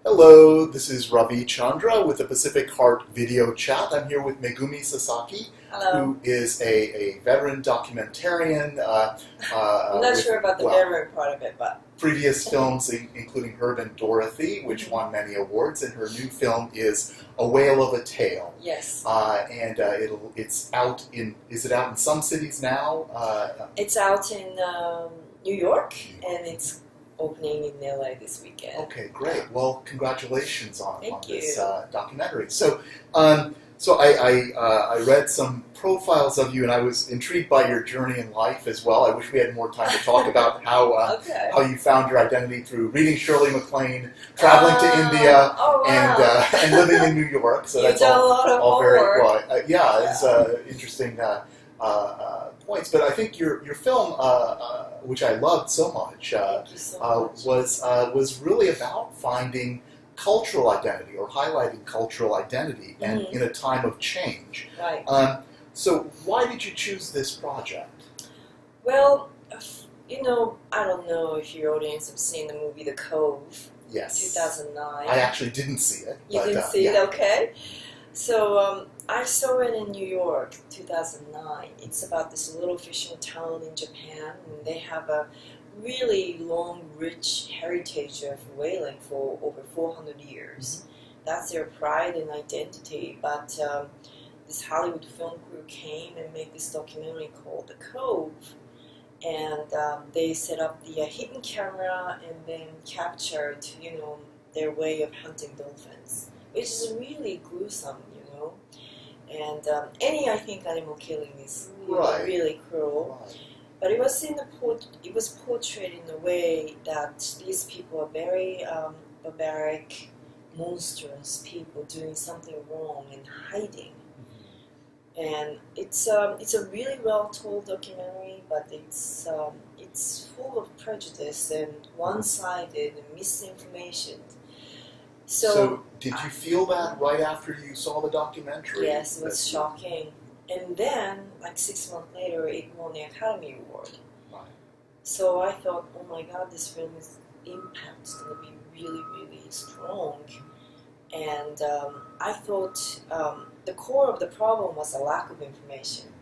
Hello, this is Ravi Chandra with the Pacific Heart Video Chat. I'm here with Megumi Sasaki, Hello. who is a veteran documentarian. I'm not sure about the veteran part of it, but... Previous films, including Herb and Dorothy, which won many awards, and her new film is A Whale of a Tale. Yes. It's out in, is it out in some cities now? It's out in New York, and it's opening in LA this weekend. Okay, great. Well, congratulations on this documentary. So I read some profiles of you, and I was intrigued by your journey in life as well. I wish we had more time to talk about how you found your identity through reading Shirley MacLaine, traveling to India, and living in New York. So that's all very well. It's interesting points. But I think your film, which I loved so much, was really about finding cultural identity or highlighting cultural identity and in a time of change. Right. So why did you choose this project? Well, I don't know if your audience have seen the movie The Cove. Yes. 2009. I actually didn't see it. You didn't see it? Okay. So I saw it in New York, 2009. It's about this little fishing town in Japan, and they have a really long, rich heritage of whaling for over 400 years. That's their pride and identity. But this Hollywood film crew came and made this documentary called The Cove, and they set up the hidden camera and then captured, their way of hunting dolphins, which is really gruesome, And I think animal killing is really cruel. Right. But it was portrayed in a way that these people are very barbaric, monstrous people doing something wrong and hiding. And it's a really well told documentary, but it's full of prejudice and one-sided and misinformation. So did you feel that right after you saw the documentary? Yes, it was shocking. And then, 6 months later, it won the Academy Award. Right. So I thought, oh my God, this film's impact is going to be really, really strong. And I thought the core of the problem was a lack of information.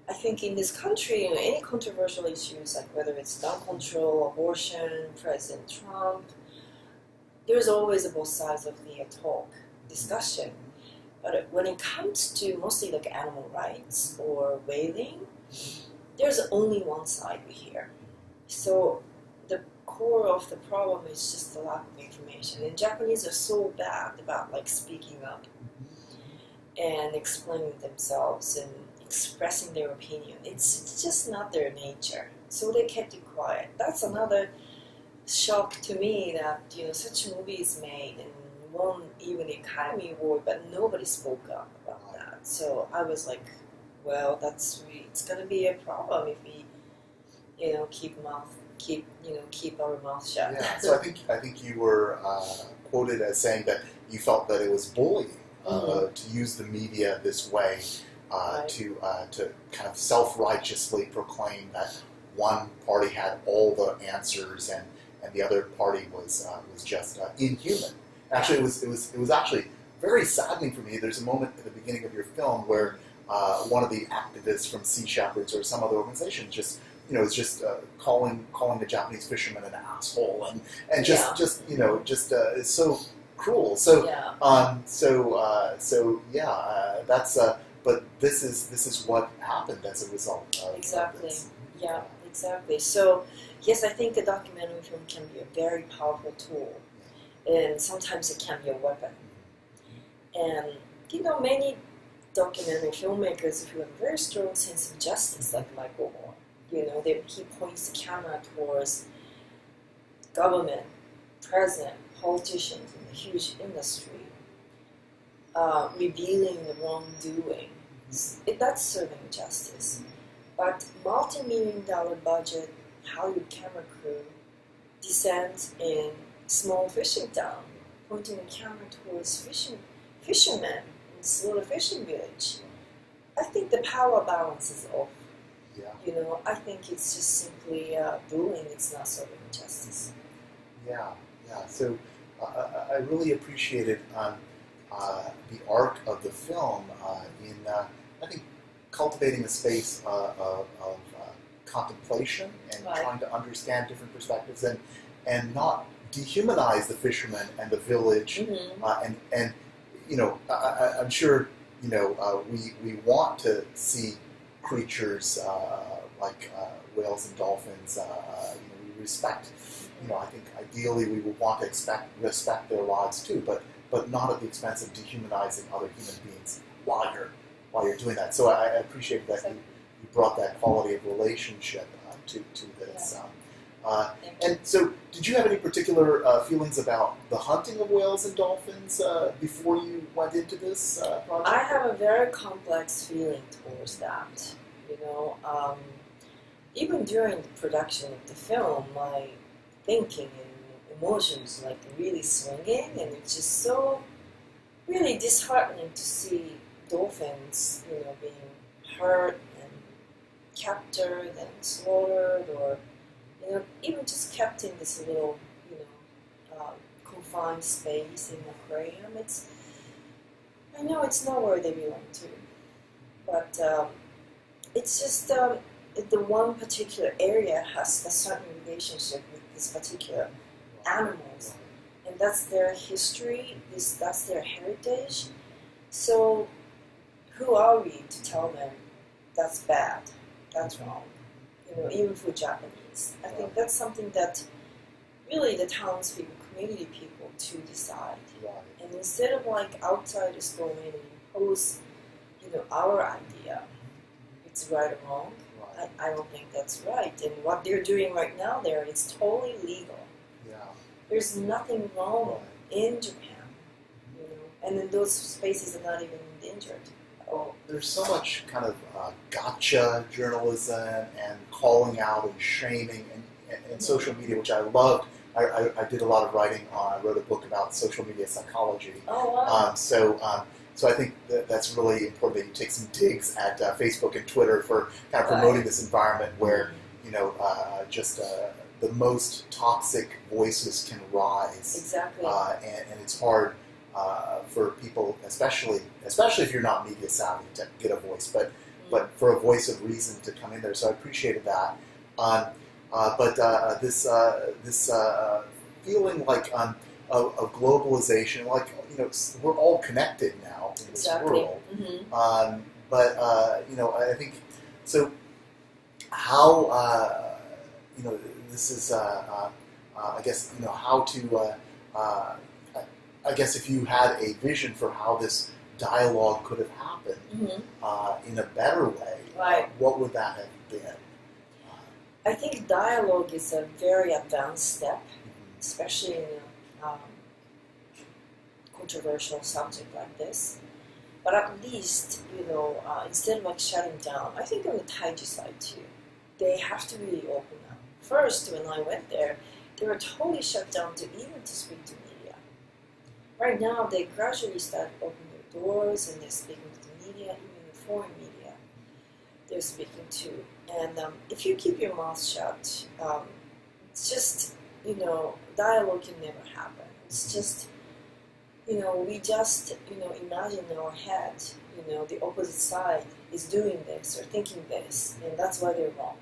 I think in this country, any controversial issues, like whether it's gun control, abortion, President Trump, there's always both sides of the discussion. But when it comes to mostly animal rights or whaling, there's only one side we hear. So the core of the problem is just the lack of information. And Japanese are so bad about speaking up and explaining themselves and expressing their opinion. It's just not their nature. So they kept it quiet. That's another shock to me that such a movie is made and won even the Academy Award, but nobody spoke up about that. So I was like, well, it's going to be a problem if we, keep our mouth shut. Yeah. So I think you were quoted as saying that you felt that it was bullying to use the media this way to kind of self-righteously proclaim that one party had all the answers and the other party was just inhuman. Actually, it was actually very saddening for me. There's a moment at the beginning of your film where one of the activists from Sea Shepherds or some other organization is just calling the Japanese fishermen an asshole and it's so cruel. So that's but this is what happened as a result of this. Yeah, exactly. So yes, I think a documentary film can be a very powerful tool. And sometimes it can be a weapon. And, many documentary filmmakers who have a very strong sense of justice, like Michael Moore, he points the camera towards government, president, politicians in the huge industry, revealing the wrongdoing. That's serving justice. But multi-million-dollar budget Hollywood camera crew descends in small fishing town, pointing the camera towards fishermen in this little fishing village. I think the power balance is off. Yeah. I think it's just simply bullying. It's not serving justice. Yeah. So I really appreciated the arc of the film in, I think, cultivating a space of contemplation and Right. trying to understand different perspectives and not dehumanize the fishermen and the village. Mm-hmm. And I'm sure we want to see creatures like whales and dolphins. We respect. I think ideally we would want to respect their lives too, but not at the expense of dehumanizing other human beings while you're doing that. So I appreciate that you brought that quality of relationship to this. Yeah. And so, did you have any particular feelings about the hunting of whales and dolphins before you went into this project? I have a very complex feeling towards that. Even during the production of the film, my thinking and emotions like really swinging, and it's just so really disheartening to see dolphins, being hurt and captured and slaughtered, or even just kept in this little, confined space in an aquarium. I know it's not where they belong to, but it's just the one particular area has a certain relationship with this particular animals, and that's their history. That's their heritage. So, who are we to tell them that's bad, that's wrong? Even for Japanese, I think that's something that really the townspeople, community people, to decide. Right. And instead of like outsiders going in and impose, our idea, it's right or wrong. Right. I don't think that's right. And what they're doing right now there, it's totally legal. Yeah. There's nothing wrong Right. in Japan, and then those spaces are not even endangered. Well, there's so much kind of gotcha journalism and calling out and shaming and social media, which I loved. I did a lot of writing on. I wrote a book about social media psychology. Oh wow! So I think that's really important that you take some digs at Facebook and Twitter for kind of promoting this environment where the most toxic voices can rise. Exactly. And it's hard for people, especially if you're not media savvy, to get a voice, but for a voice of reason to come in there. So I appreciated that. But this feeling like of globalization, like we're all connected now in this world. Mm-hmm. But I think so. How this is I guess how to. I guess if you had a vision for how this dialogue could have happened in a better way, right. What would that have been? I think dialogue is a very advanced step, especially in a controversial subject like this. But at least, instead of like shutting down, I think on the Taiji side too, they have to really open up. First, when I went there, they were totally shut down to speak to media. Right now, they gradually start opening their doors and they're speaking to the media, even the foreign media they're speaking to. And if you keep your mouth shut, it's just, dialogue can never happen. It's just, we just, imagine in our head, the opposite side is doing this or thinking this, and that's why they're wrong.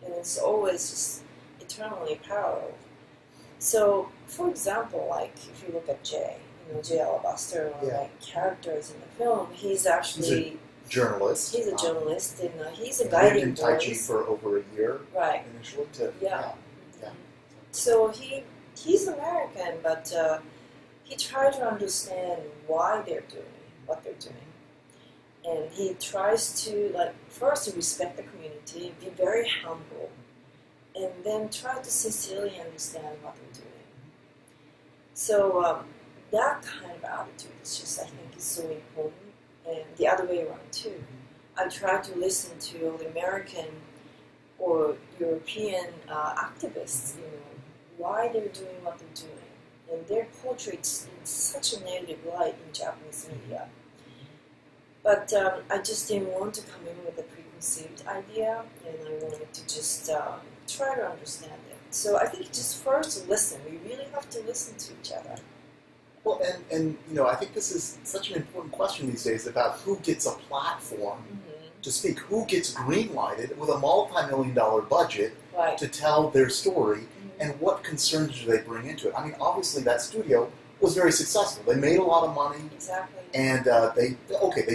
And it's always just eternally parallel. So, for example, like if you look at Jay, Jay Alabaster, or like characters in the film, he's actually journalist. He's a journalist, and he's a guiding voice. Lived in Taiji for over a year, right? Initially, yeah. So he's American, but he tried to understand why they're doing what they're doing, and he tries to first respect the community, be very humble, and then try to sincerely understand what they're doing. So that kind of attitude is just, I think, is so important. And the other way around too. I try to listen to all the American or European activists, why they're doing what they're doing, and they're portrayed in such a negative light in Japanese media. But I just didn't want to come in with a preconceived idea, and I wanted to just try to understand it. So I think just first listen. We really have to listen to each other. Well, and I think this is such an important question these days about who gets a platform to speak, who gets green-lighted with a multi-million-dollar budget to tell their story, and what concerns do they bring into it. I mean, obviously that studio was very successful. They made a lot of money, and they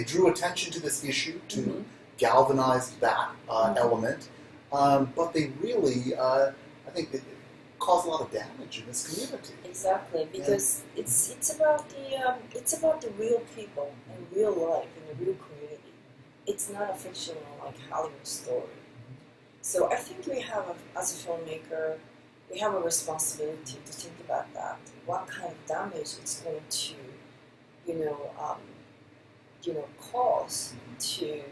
drew attention to this issue to galvanize that element, but they really, I think, it caused a lot of damage in this community. Exactly, because it's about the real people and real life in the real community. It's not a fictional like Hollywood story. So I think we have, as a filmmaker, we have a responsibility to think about that. What kind of damage it's going to, cause to,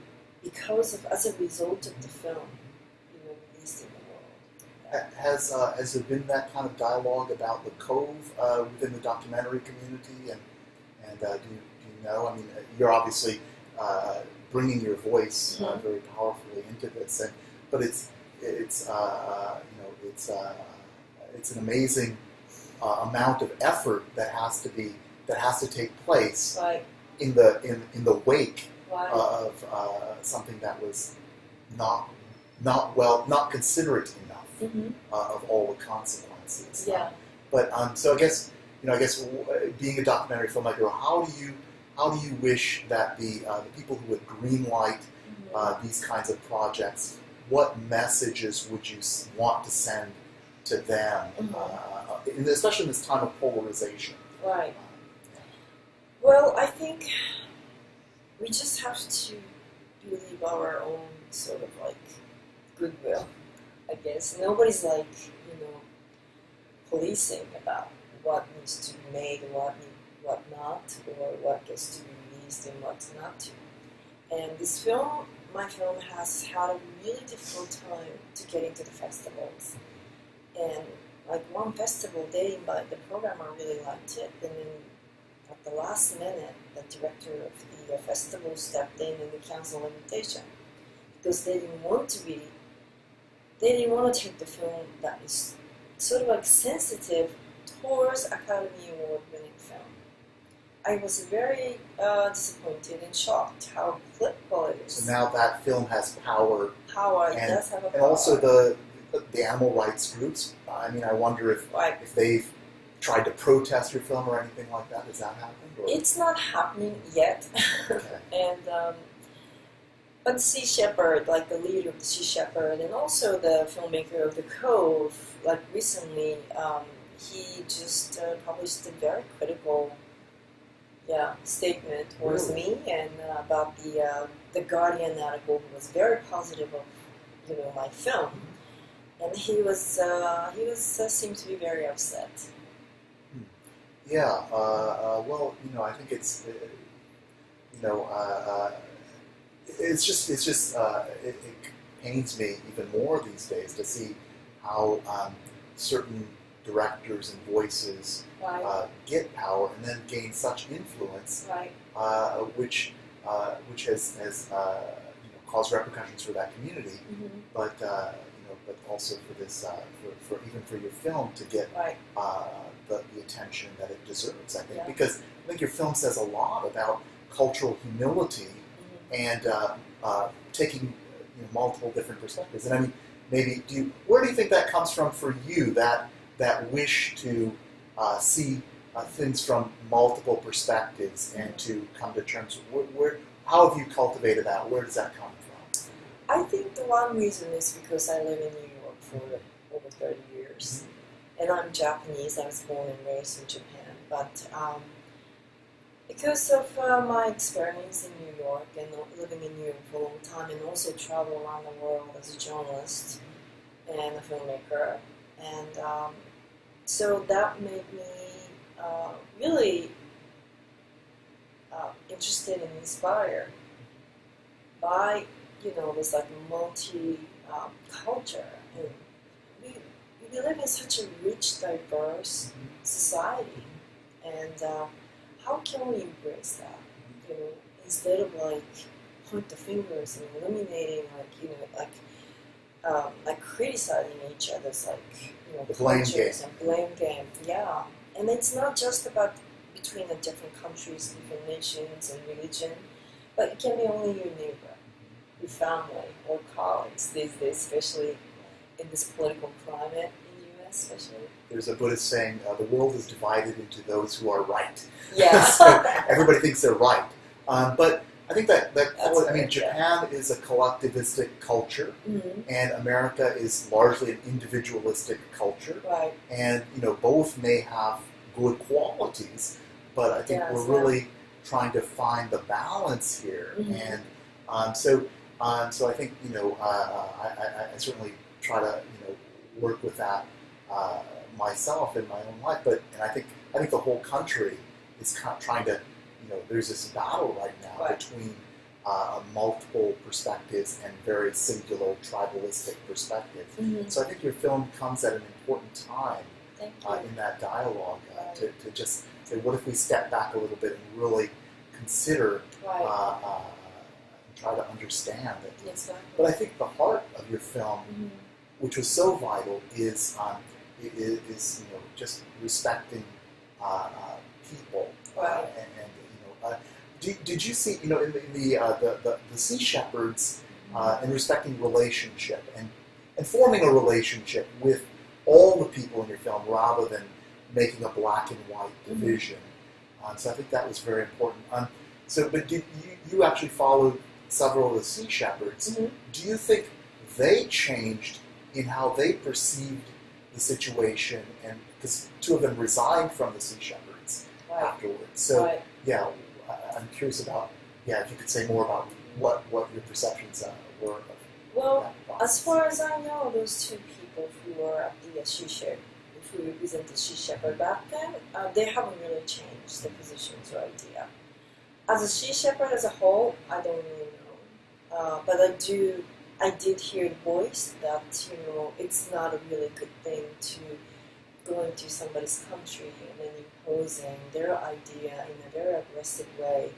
as a result of the film, released in the world. Has there been that kind of dialogue about the Cove within the documentary community? And do you know? I mean, you're obviously bringing your voice very powerfully into this, but it's an amazing amount of effort that has to take place in the wake of something that was not considerate enough of all the consequences. Yeah. So I guess being a documentary filmmaker, how do you wish that the people who would greenlight these kinds of projects, what messages would you want to send to them, especially in this time of polarization? Right. Well, I think we just have to live our own sort of like goodwill, I guess. Nobody's like, policing about what needs to be made and what not, or what gets to be released and what's not to. And my film has had a really difficult time to get into the festivals. And like one festival, they invited the programmer, really liked it, and then at the last minute, the director of the festival stepped in and canceled the invitation because they didn't want to take the film that is sort of like sensitive towards Academy Award winning film. I was very disappointed and shocked how political it is. So now that film has power. It does have a power. And also the animal rights groups. I mean, I wonder if they've tried to protest your film or anything like that. Has that happened? Or? It's not happening yet. Okay. But Sea Shepherd, like the leader of the Sea Shepherd, and also the filmmaker of the Cove, like recently, he just published a very critical statement towards me and about the Guardian article was very positive of my film, and he was seemed to be very upset. Yeah. Well, I think it's it pains me even more these days to see how certain directors and voices get power and then gain such influence, which has caused repercussions for that community, but also for this for your film to get the attention that it deserves. I think because I think your film says a lot about cultural humility and taking multiple different perspectives. And I mean, maybe where do you think that comes from for you? That wish to see things from multiple perspectives and to come to terms. How have you cultivated that? Where does that come from? I think the one reason is because I live in New York for over 30 years, and I'm Japanese. I was born and raised in Japan, but because of my experience in New York and living in New York for a long time, and also travel around the world as a journalist and a filmmaker, and so that made me really interested and inspired by this like multi-culture. And we live in such a rich, diverse society, and how can we embrace that? Instead of like point the fingers and eliminating like criticizing each other's the blame game. And blame game. Yeah, and it's not just about between the different countries, different nations and religion, but it can be only your neighbor, your family, or colleagues these days, especially in this political climate in the U.S. especially. There's a Buddhist saying, the world is divided into those who are right. Yeah. So everybody thinks they're right. But I think that Japan is a collectivistic culture, and America is largely an individualistic culture. Right. And both may have good qualities, but I think we're really trying to find the balance here. And so I think I certainly try to work with that myself in my own life. And I think the whole country is kind of trying to. There's this battle right now between multiple perspectives and very singular tribalistic perspectives. So I think your film comes at an important time in that dialogue to just say, what if we step back a little bit and really consider try to understand it. Exactly. But I think the heart of your film, which was so vital, is just respecting people. Did you see, in the Sea Shepherds, and respecting relationship and forming a relationship with all the people in your film rather than making a black and white division. So I think that was very important. But did you actually followed several of the Sea Shepherds? Do you think they changed in how they perceived the situation? And because two of them resigned from the Sea Shepherds afterwards. So I'm curious about if you could say more about what your perceptions were. Well, as far as I know, those two people who were at the Sea Shepherd, who represented Sea Shepherd back then, they haven't really changed their positions or idea. As a Sea Shepherd as a whole, I don't really know. But I did hear the voice that, it's not a really good thing to go into somebody's country and then imposing their idea in a very aggressive way.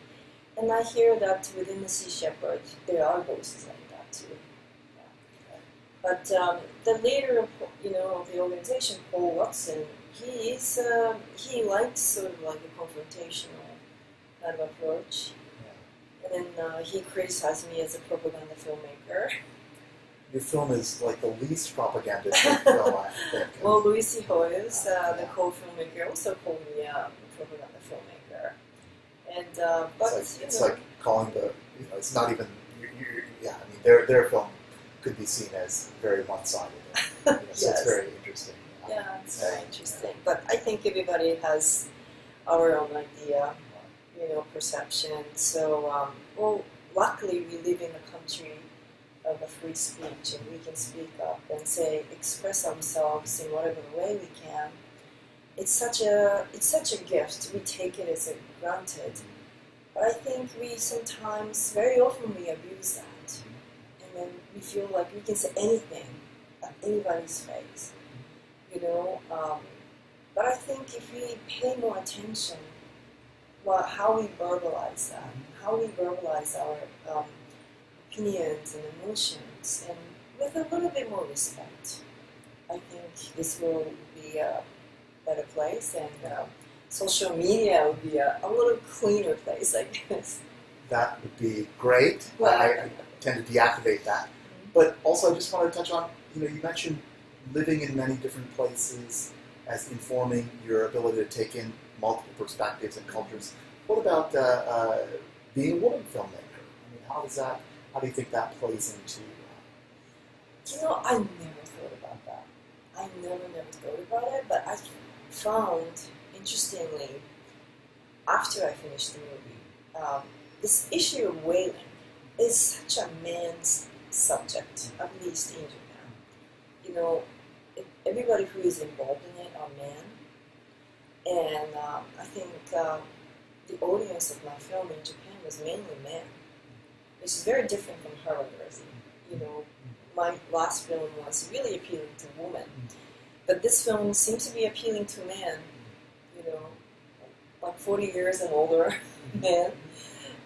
And I hear that within the Sea Shepherd, there are voices like that too. But the leader of the organization, Paul Watson, he likes sort of like a confrontational kind of approach. And then he criticized me as a propaganda filmmaker. Your film is like the least propagandistic film, I think. Well, Louis C. Hoyos, the Cove filmmaker, also called me a propaganda filmmaker. And but it's like calling it's not even. Their film could be seen as very one-sided. So it's very interesting. Yeah, it's very interesting. But I think everybody has our own idea, perception. So, luckily we live in a country of a free speech, and we can speak up and express ourselves in whatever way we can. It's such a gift. We take it as granted. But I think we sometimes, very often, we abuse that. And then we feel like we can say anything at anybody's face, But I think if we pay more attention, how we verbalize that, how we verbalize our opinions and emotions, and with a little bit more respect, I think this will be a better place, and social media would be a little cleaner place, I guess. That would be great. I tend to deactivate that. But also I just wanted to touch on, you mentioned living in many different places as informing your ability to take in multiple perspectives and cultures. What about being a woman filmmaker? How do you think that plays into... I never thought about that. I never thought about it, but I found, interestingly, after I finished the movie, this issue of whaling is such a man's subject, at least in Japan. Everybody who is involved in it are men, and I think the audience of my film in Japan was mainly men, which is very different from Harvard-Jersey. My last film was really appealing to women, but this film seems to be appealing to men, like 40 years and older men,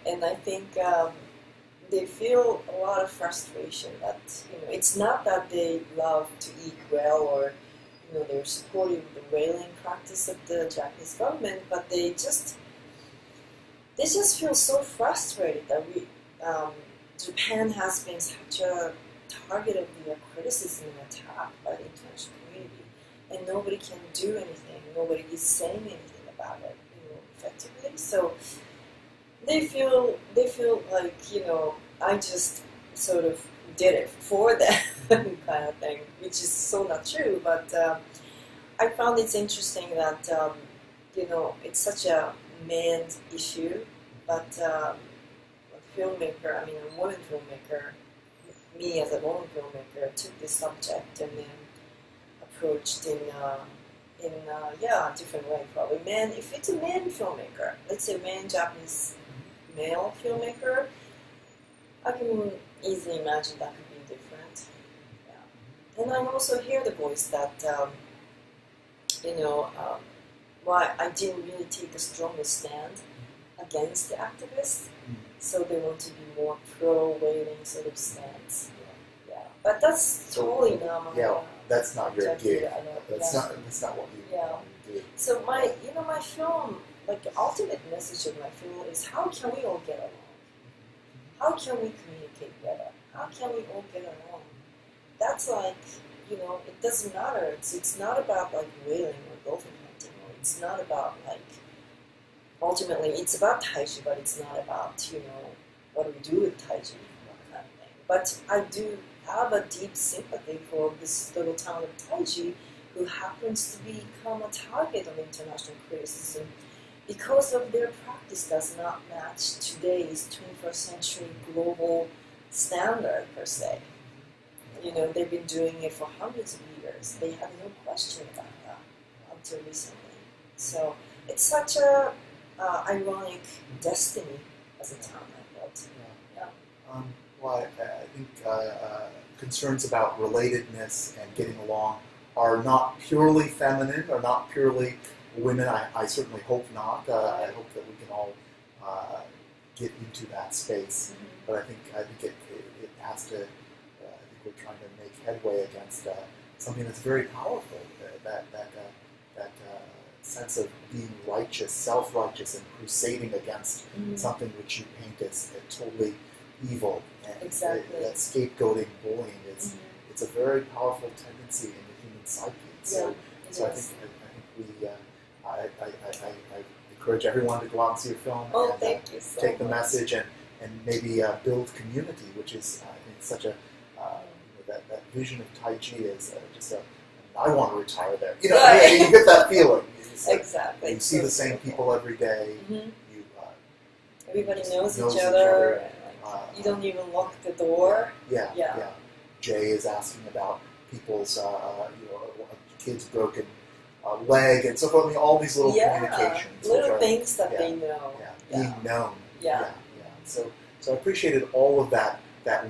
and I think they feel a lot of frustration that, it's not that they love to eat well or, they're supportive of the whaling practice of the Japanese government, but they just feel so frustrated that Japan has been such a target of the criticism and attack by the international community, and nobody can do anything. Nobody is saying anything about it, effectively. So they feel like I just sort of did it for them, kind of thing, which is so not true. But I found it's interesting that it's such a man's issue, but a filmmaker, a woman filmmaker, me as a woman filmmaker, took this subject and then approached in a different way, probably. If it's a man filmmaker, let's say man Japanese male filmmaker, I can easily imagine that could be different. Yeah. And I also hear the voice that why I didn't really take a stronger stand against the activists. So they want to be more pro-whaling sort of stance. Yeah. But that's totally not my... Yeah, that's not your gig. That's not what you do. So my film, like the ultimate message of my film is how can we all get along? How can we communicate better? How can we all get along? That's like, it doesn't matter. It's not about like whaling or dolphin hunting, or it's not about like, ultimately it's about Taiji, but it's not about, what do we do with Taiji, kind of thing. But I do have a deep sympathy for this little town of Taiji, who happens to become a target of international criticism because of their practice does not match today's 21st century global standard, per se. They've been doing it for hundreds of years. They have no question about that until recently. So it's such a ironic destiny as a town, I felt. Yeah. Well, I think concerns about relatedness and getting along are not purely feminine or not purely women. I certainly hope not. I hope that we can all get into that space. Mm-hmm. But I think it has to. I think we're trying to make headway against something that's very powerful. That sense of being righteous, self-righteous, and crusading against something which you paint as totally evil. And exactly. That scapegoating, bullying, it's a very powerful tendency in the human psyche. So I think I encourage everyone to go out and see your film and thank you so take the much. message and maybe build community, which is I think such a that vision of Taiji is just I want to retire there. You get that feeling. Exactly. You see the same people every day. Mm-hmm. Everybody knows each other. And, you don't even lock the door. Yeah. Jay is asking about people's kids' broken leg and so forth. All these little communications. Little things that they know. Being known. Yeah. So I appreciated all of that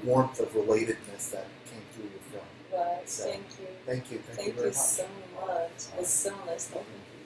warmth of relatedness that came through your film. Right. So, Thank you. Thank you. Thank very you much. so much. It was so nice talking to you.